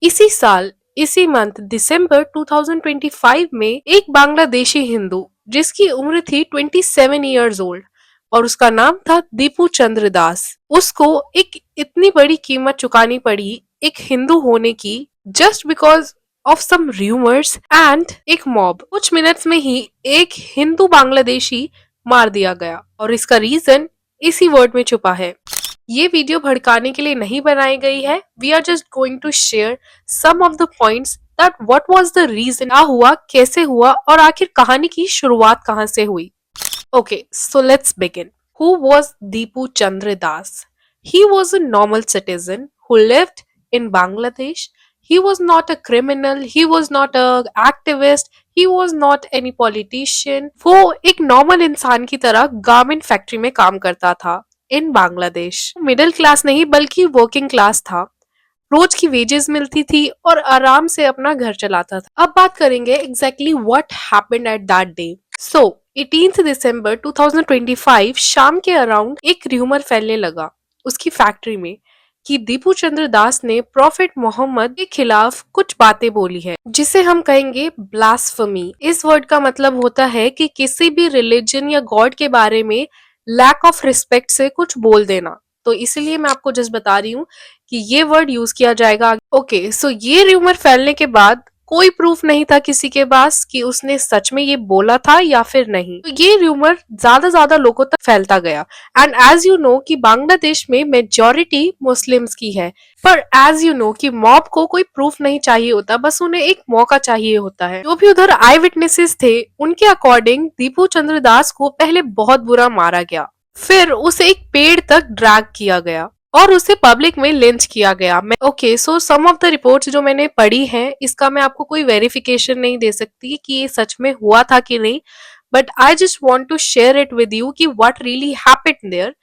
इसी साल इसी मंथ दिसंबर 2025 में एक बांग्लादेशी हिंदू जिसकी उम्र थी 27 ईयर्स ओल्ड और उसका नाम था दीपू चंद्र दास, उसको एक इतनी बड़ी कीमत चुकानी पड़ी एक हिंदू होने की, just because of some rumours and एक मॉब कुछ मिनट्स में ही एक हिंदू बांग्लादेशी मार दिया गया और इसका रीजन इसी वर्ड में छुपा है। ये वीडियो भड़काने के लिए नहीं बनाई गई है। We are just going to share some of the points that what was the reason, क्या हुआ, कैसे हुआ और आखिर कहानी की शुरुआत कहां से हुई। Okay, so let's begin. Who was Deepu Chandra Das? He was a normal citizen who lived in Bangladesh. He was not a criminal, he was not a activist, he was not any politician. वो एक normal इंसान की तरह garment factory में काम करता था इन Bangladesh. Middle class नहीं बल्कि वर्किंग क्लास था। रोज की वेजेस मिलती थी और आराम से अपना घर चलाता था। अब बात करेंगे exactly what happened at that day. So 18 दिसंबर 2025 शाम के अराउंड एक र्यूमर फैलने लगा उसकी फैक्ट्री में कि दीपू चंद्र दास ने प्रॉफिट मोहम्मद के खिलाफ कुछ बातें बोली है जिसे हम कहेंगे ब्लास्फेमी। इस वर्ड का मतलब होता है कि किसी भी रिलीजन या गॉड के बारे में लैक ऑफ रिस्पेक्ट से कुछ बोल देना। तो इसीलिए मैं आपको जस्ट बता रही हूँ कि ये वर्ड यूज किया जाएगा। ओके, सो ये र्यूमर फैलने के बाद कोई प्रूफ नहीं था किसी के पास कि उसने सच में ये बोला था या फिर नहीं। तो ये र्यूमर ज्यादा लोगों तक फैलता गया एंड एज यू नो कि बांग्लादेश में मेजोरिटी मुस्लिम्स की है, पर एज यू नो कि मॉब को कोई प्रूफ नहीं चाहिए होता, बस उन्हें एक मौका चाहिए होता है। जो भी उधर आई विटनेसेस थे उनके अकॉर्डिंग दीपू चंद्र दास को पहले बहुत बुरा मारा गया, फिर उसे एक पेड़ तक ड्रैग किया गया और उसे पब्लिक में लिंच किया गया। Okay, so some of the reports जो मैंने पढ़ी हैं इसका मैं आपको कोई वेरिफिकेशन नहीं दे सकती कि ये सच में हुआ था कि नहीं, but I just want to share it with you कि व्हाट रियली हैपेंड देयर।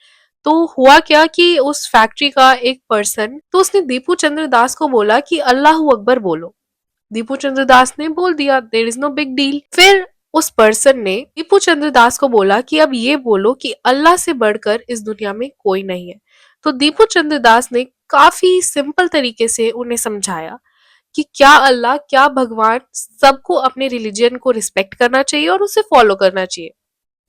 तो हुआ क्या कि उस फैक्ट्री का एक पर्सन तो उसने दीपू चंद्र दास को बोला कि अल्लाह अकबर बोलो। दीपू चंद्र दास ने बोल दिया there is no big deal. फिर उस पर्सन ने दीपू चंद्र दास को बोला कि अब ये बोलो कि अल्लाह से बढ़कर इस दुनिया में कोई नहीं है। तो दीपू चंद्र दास ने काफी सिंपल तरीके से उन्हें समझाया कि क्या अल्लाह, क्या भगवान, सबको अपने रिलीजन को रिस्पेक्ट करना चाहिए और उसे फॉलो करना चाहिए।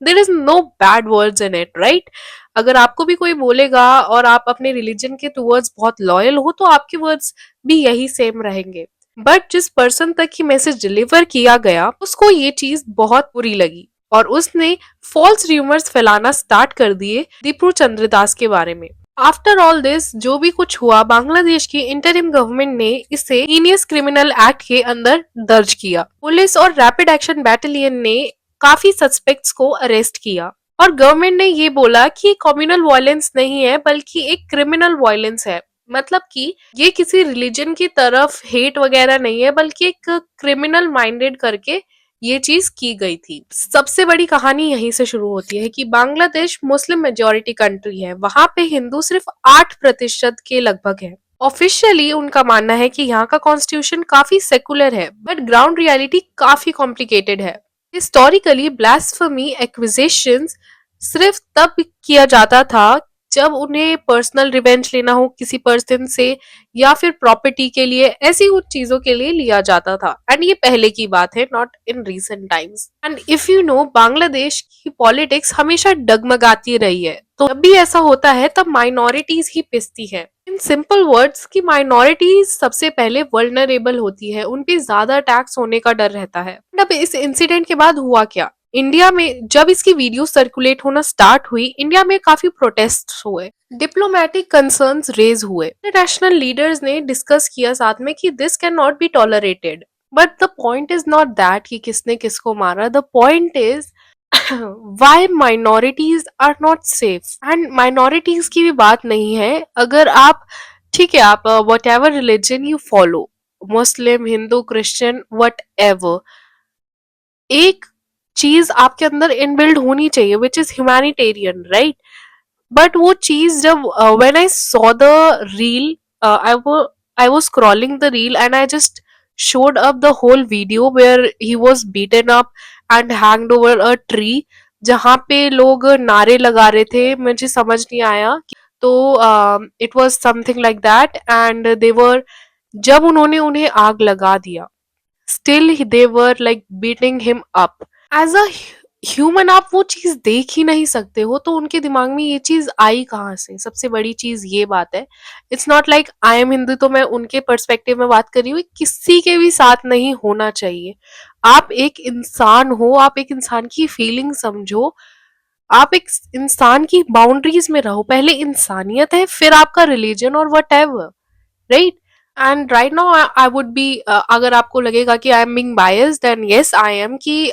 There is no bad words in it, right. अगर आपको भी कोई बोलेगा और आप अपने रिलीजन के टूवर्ड्स बहुत लॉयल हो तो आपके वर्ड्स भी यही सेम रहेंगे। बट जिस पर्सन तक ये मैसेज डिलीवर किया गया उसको ये चीज बहुत बुरी लगी और उसने फॉल्स र्यूमर्स फैलाना स्टार्ट कर दिए दीपू चंद्रदास के बारे में। आफ्टर ऑल दिस जो भी कुछ हुआ, बांग्लादेश की इंटरिम गवर्नमेंट ने इसे हीनियस क्रिमिनल एक्ट के अंदर दर्ज किया। पुलिस और रैपिड एक्शन बैटालियन ने काफी सस्पेक्ट्स को अरेस्ट किया और गवर्नमेंट ने ये बोला कि कम्युनल वायलेंस नहीं है बल्कि एक क्रिमिनल वायलेंस है। मतलब कि ये किसी रिलीजन की तरफ हेट वगैरह नहीं है बल्कि एक क्रिमिनल माइंडेड करके ये चीज की गई थी। सबसे बड़ी कहानी यहीं से शुरू होती है कि बांग्लादेश मुस्लिम मेजोरिटी कंट्री है, वहां पे हिंदू सिर्फ 8% के लगभग है। ऑफिशियली उनका मानना है कि यहाँ का कॉन्स्टिट्यूशन काफी सेकुलर है बट ग्राउंड रियलिटी काफी कॉम्प्लिकेटेड है। हिस्टोरिकली ब्लास्फेमी एक्विजेशंस सिर्फ तब किया जाता था जब उन्हें पर्सनल रिवेंज लेना हो किसी पर्सन से या फिर प्रॉपर्टी के लिए, ऐसी कुछ चीजों के लिए लिया जाता था। एंड ये पहले की बात है, not in recent times. And if you know Bangladesh की पॉलिटिक्स हमेशा डगमगाती रही है, तो जब भी ऐसा होता है तब माइनॉरिटीज ही पिसती है। इन सिंपल वर्ड्स की माइनॉरिटीज सबसे पहले वल्नरेबल होती है, उन पे ज्यादा अटैक्स होने का डर रहता है। अब इस इंसिडेंट के बाद हुआ क्या, इंडिया में जब इसकी वीडियो सर्कुलेट होना स्टार्ट हुई, इंडिया में काफी प्रोटेस्ट हुए, डिप्लोमेटिक कंसर्न्स रेज हुए, इंटरनेशनल लीडर्स ने डिस्कस किया साथ में कि this can not be tolerated. But the point is not that कि किसने किसको मारा, the point is why minorities are not safe. And minorities की भी बात नहीं है, अगर आप, ठीक है, आप what ever religion you follow, Muslim, Hindu, Christian, what ever, एक चीज आपके अंदर इनबिल्ड होनी चाहिए which is humanitarian, right. But वो चीज जब when I saw the reel, I was scrolling the reel and I just showed up the whole video where he was beaten up and hanged over a tree, जहाँ पे लोग नारे लगा रहे थे, मुझे समझ नहीं आया। तो it was something like that and they were जब उन्होंने उन्हें आग लगा दिया, still they were like beating him up as a human. आप वो चीज देख ही नहीं सकते हो, तो उनके दिमाग में ये चीज आई कहाँ से? सबसे बड़ी चीज ये बात है। It's not like I am Hindu तो मैं उनके पर्सपेक्टिव में बात कर रही हूँ, किसी के भी साथ नहीं होना चाहिए। आप एक इंसान हो, आप एक इंसान की फीलिंग समझो, आप एक इंसान की बाउंड्रीज में रहो। पहले इंसानियत है, फिर आपका रिलीजन और whatever, right? And right now I would be, अगर आपको लगेगा कि I am being biased, then yes I am, कि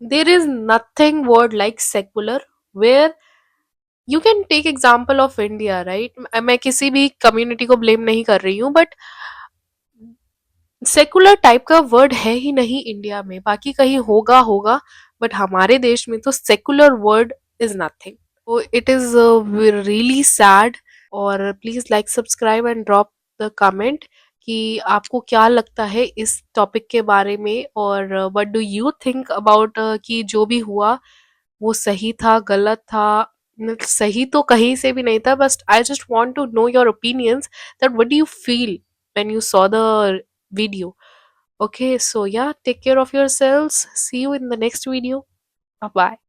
there is nothing word like secular where you can take example of India, right? मैं किसी भी community को blame नहीं कर रही हूँ, बट सेकुलर टाइप का वर्ड है ही नहीं इंडिया में। बाकी कहीं होगा होगा, बट हमारे देश में तो सेकुलर वर्ड इज नथिंग। तो इट इज रियली सैड। और please like, subscribe and drop the comment कि आपको क्या लगता है इस टॉपिक के बारे में, और what do you think about कि जो भी हुआ वो सही था, गलत था? सही तो कहीं से भी नहीं था, बस I just want to know your opinions, that what do you feel when you saw the video. Okay, so yeah, take care of yourselves. See you in the next video. Bye bye.